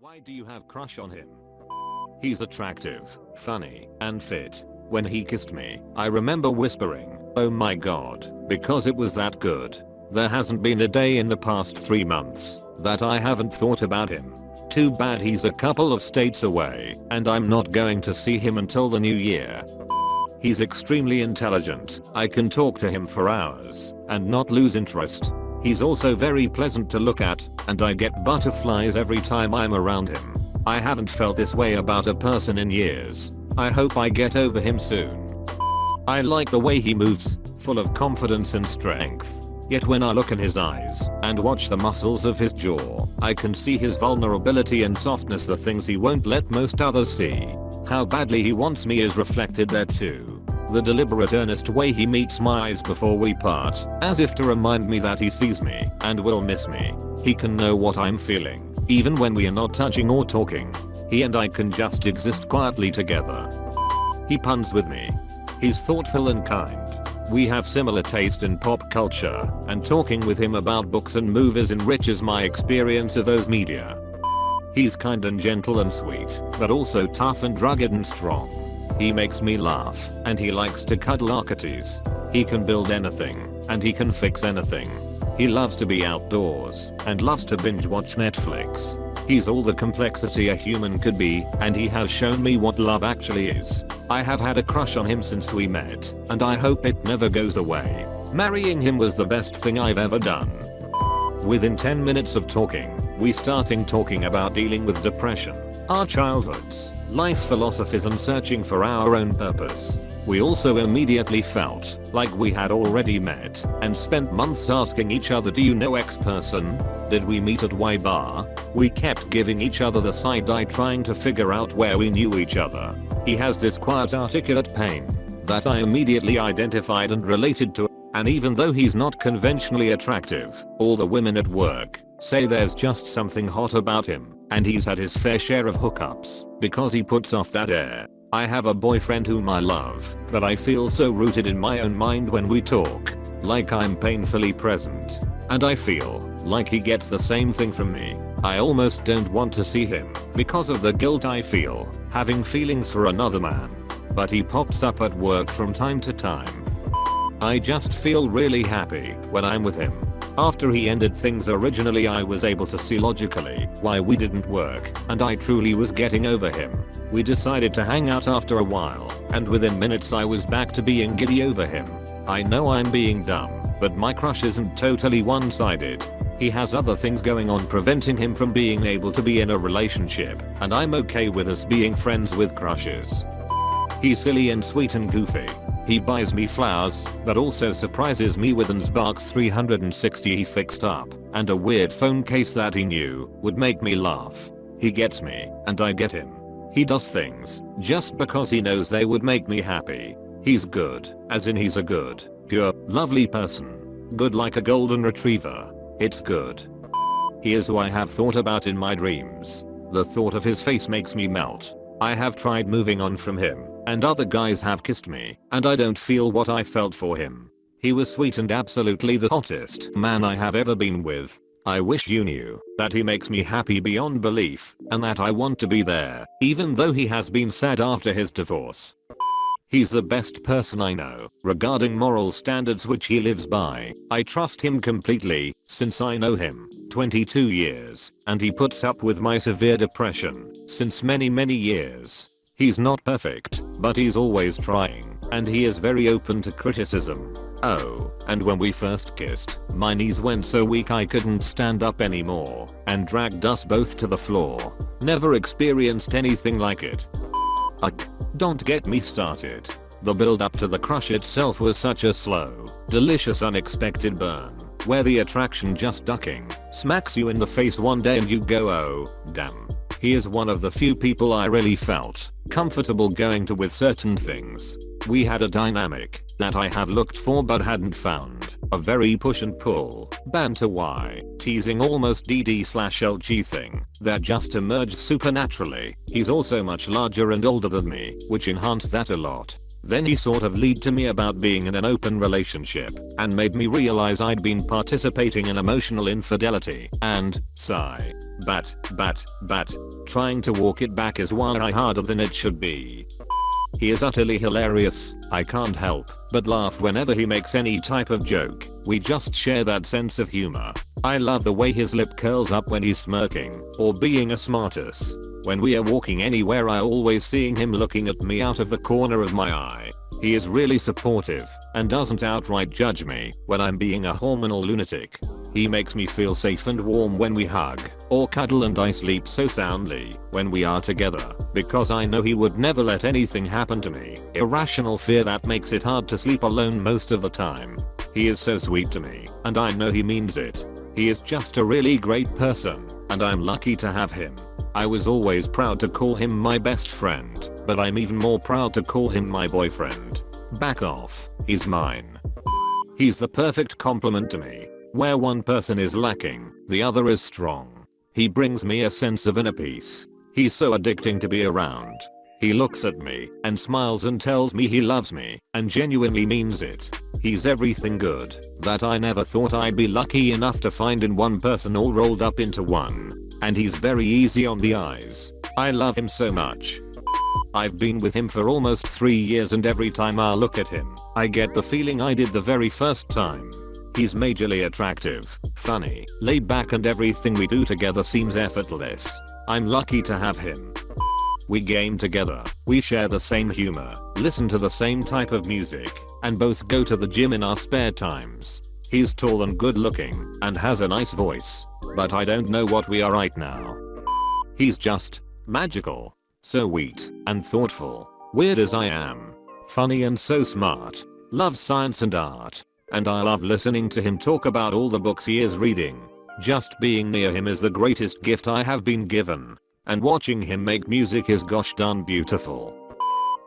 Why do you have crush on him? He's attractive, funny, and fit. When he kissed me, I remember whispering, "Oh my god," because it was that good. There hasn't been a day in the past 3 months that I haven't thought about him. Too bad he's a couple of states away, and I'm not going to see him until the new year. He's extremely intelligent. I can talk to him for hours and not lose interest. He's also very pleasant to look at, and I get butterflies every time I'm around him. I haven't felt this way about a person in years. I hope I get over him soon. I like the way he moves, full of confidence and strength. Yet when I look in his eyes and watch the muscles of his jaw, I can see his vulnerability and softness, the things he won't let most others see. How badly he wants me is reflected there too. The deliberate earnest way he meets my eyes before we part, as if to remind me that he sees me and will miss me. He can know what I'm feeling, even when we are not touching or talking. He and I can just exist quietly together. He puns with me. He's thoughtful and kind. We have similar taste in pop culture, and talking with him about books and movies enriches my experience of those media. He's kind and gentle and sweet, but also tough and rugged and strong. He makes me laugh, and he likes to cuddle archeties. He can build anything, and he can fix anything. He loves to be outdoors, and loves to binge watch Netflix. He's all the complexity a human could be, and he has shown me what love actually is. I have had a crush on him since we met, and I hope it never goes away. Marrying him was the best thing I've ever done. Within 10 minutes of talking, we started talking about dealing with depression, our childhoods, life philosophies, and searching for our own purpose. We also immediately felt like we had already met and spent months asking each other, "Do you know X person? Did we meet at Y bar?" We kept giving each other the side eye, trying to figure out where we knew each other. He has this quiet, articulate pain that I immediately identified and related to. And even though he's not conventionally attractive, all the women at work say there's just something hot about him, and he's had his fair share of hookups because he puts off that air. I have a boyfriend whom I love, but I feel so rooted in my own mind when we talk, like I'm painfully present. And I feel like he gets the same thing from me. I almost don't want to see him because of the guilt I feel having feelings for another man. But he pops up at work from time to time. I just feel really happy when I'm with him. After he ended things originally, I was able to see logically why we didn't work, and I truly was getting over him. We decided to hang out after a while, and within minutes I was back to being giddy over him. I know I'm being dumb, but my crush isn't totally one-sided. He has other things going on preventing him from being able to be in a relationship, and I'm okay with us being friends with crushes. He's silly and sweet and goofy. He buys me flowers, but also surprises me with an Xbox 360 he fixed up, and a weird phone case that he knew would make me laugh. He gets me, and I get him. He does things just because he knows they would make me happy. He's good, as in he's a good, pure, lovely person. Good like a golden retriever. It's good. He is who I have thought about in my dreams. The thought of his face makes me melt. I have tried moving on from him, and other guys have kissed me, and I don't feel what I felt for him. He was sweet and absolutely the hottest man I have ever been with. I wish you knew that he makes me happy beyond belief, and that I want to be there, even though he has been sad after his divorce. He's the best person I know regarding moral standards which he lives by. I trust him completely since I know him 22 years, and he puts up with my severe depression since many years. He's not perfect, but he's always trying, and he is very open to criticism. Oh, and when we first kissed, my knees went so weak I couldn't stand up anymore, and dragged us both to the floor. Never experienced anything like it. Don't get me started. The build up to the crush itself was such a slow, delicious, unexpected burn, where the attraction just ducking smacks you in the face one day and you go, oh, damn. He is one of the few people I really felt comfortable going to with certain things. We had a dynamic that I have looked for but hadn't found. A very push and pull, banter teasing almost DD/LG thing that just emerged supernaturally. He's also much larger and older than me, which enhanced that a lot. Then he sort of lied to me about being in an open relationship and made me realize I'd been participating in emotional infidelity and sigh. Bat. Trying to walk it back is way harder than it should be. He is utterly hilarious. I can't help but laugh whenever he makes any type of joke. We just share that sense of humor. I love the way his lip curls up when he's smirking or being a smartass. When we are walking anywhere I always seeing him looking at me out of the corner of my eye. He is really supportive and doesn't outright judge me when I'm being a hormonal lunatic. He makes me feel safe and warm when we hug or cuddle, and I sleep so soundly when we are together because I know he would never let anything happen to me. Irrational fear that makes it hard to sleep alone most of the time. He is so sweet to me and I know he means it. He is just a really great person and I'm lucky to have him. I was always proud to call him my best friend, but I'm even more proud to call him my boyfriend. Back off, he's mine. He's the perfect complement to me. Where one person is lacking, the other is strong. He brings me a sense of inner peace. He's so addicting to be around. He looks at me and smiles and tells me he loves me and genuinely means it. He's everything good that I never thought I'd be lucky enough to find in one person all rolled up into one. And he's very easy on the eyes. I love him so much. I've been with him for almost 3 years and every time I look at him, I get the feeling I did the very first time. He's majorly attractive, funny, laid back, and everything we do together seems effortless. I'm lucky to have him. We game together, we share the same humor, listen to the same type of music, and both go to the gym in our spare times. He's tall and good looking and has a nice voice, but I don't know what we are right now. He's just magical, so sweet and thoughtful, weird as I am, funny and so smart, loves science and art, and I love listening to him talk about all the books he is reading. Just being near him is the greatest gift I have been given, and watching him make music is gosh darn beautiful.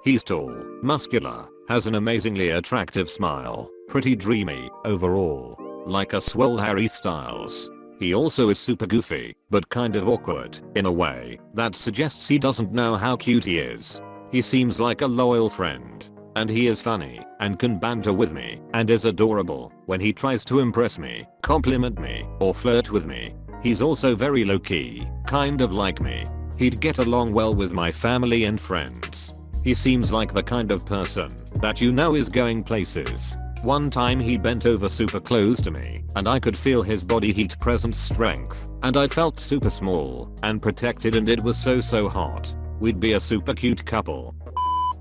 He's tall, muscular, has an amazingly attractive smile, pretty dreamy overall, like a swole Harry Styles. He also is super goofy, but kind of awkward in a way that suggests he doesn't know how cute he is. He seems like a loyal friend, and he is funny and can banter with me and is adorable when he tries to impress me, compliment me, or flirt with me. He's also very low-key, kind of like me. He'd get along well with my family and friends. He seems like the kind of person that you know is going places. One time he bent over super close to me and I could feel his body heat presence strength, and I felt super small and protected, and it was so hot. We'd be a super cute couple.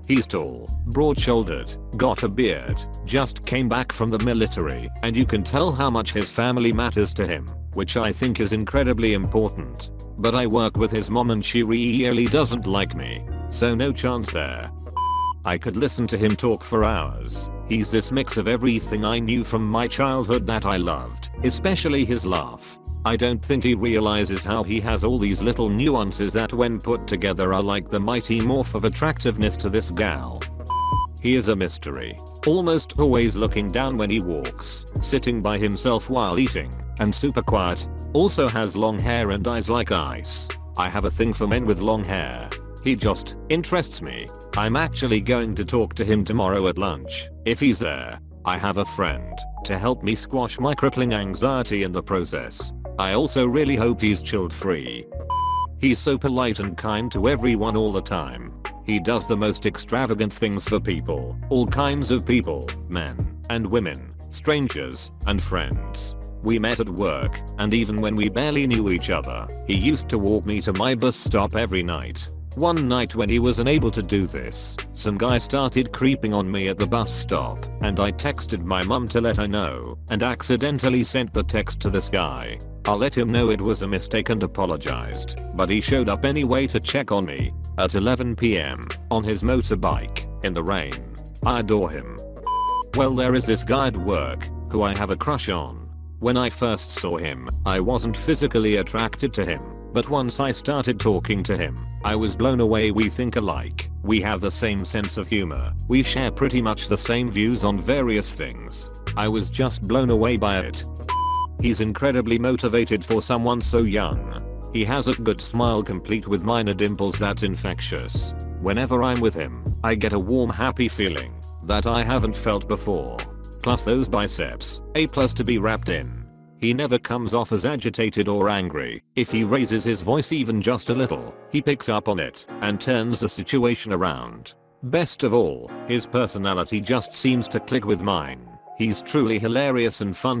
He's tall, broad-shouldered, got a beard, just came back from the military, and you can tell how much his family matters to him, which I think is incredibly important. But I work with his mom and she really doesn't like me, so no chance there. I could listen to him talk for hours. He's this mix of everything I knew from my childhood that I loved, especially his laugh. I don't think he realizes how he has all these little nuances that when put together are like the mighty morph of attractiveness to this gal. He is a mystery, almost always looking down when he walks, sitting by himself while eating, and super quiet. Also has long hair and eyes like ice. I have a thing for men with long hair. He just interests me. I'm actually going to talk to him tomorrow at lunch, if he's there. I have a friend to help me squash my crippling anxiety in the process. I also really hope he's chilled free. He's so polite and kind to everyone all the time. He does the most extravagant things for people, all kinds of people, men and women, strangers and friends. We met at work, and even when we barely knew each other, he used to walk me to my bus stop every night. One night when he was unable to do this, some guy started creeping on me at the bus stop, and I texted my mum to let her know, and accidentally sent the text to this guy. I let him know it was a mistake and apologized, but he showed up anyway to check on me at 11 PM on his motorbike in the rain. I adore him. Well, there is this guy at work who I have a crush on. When I first saw him, I wasn't physically attracted to him, but once I started talking to him, I was blown away. We think alike, we have the same sense of humor, we share pretty much the same views on various things. I was just blown away by it. He's incredibly motivated for someone so young. He has a good smile complete with minor dimples that's infectious. Whenever I'm with him, I get a warm happy feeling that I haven't felt before. Plus those biceps, A+ to be wrapped in. He never comes off as agitated or angry. If he raises his voice even just a little, he picks up on it and turns the situation around. Best of all, his personality just seems to click with mine. He's truly hilarious and fun to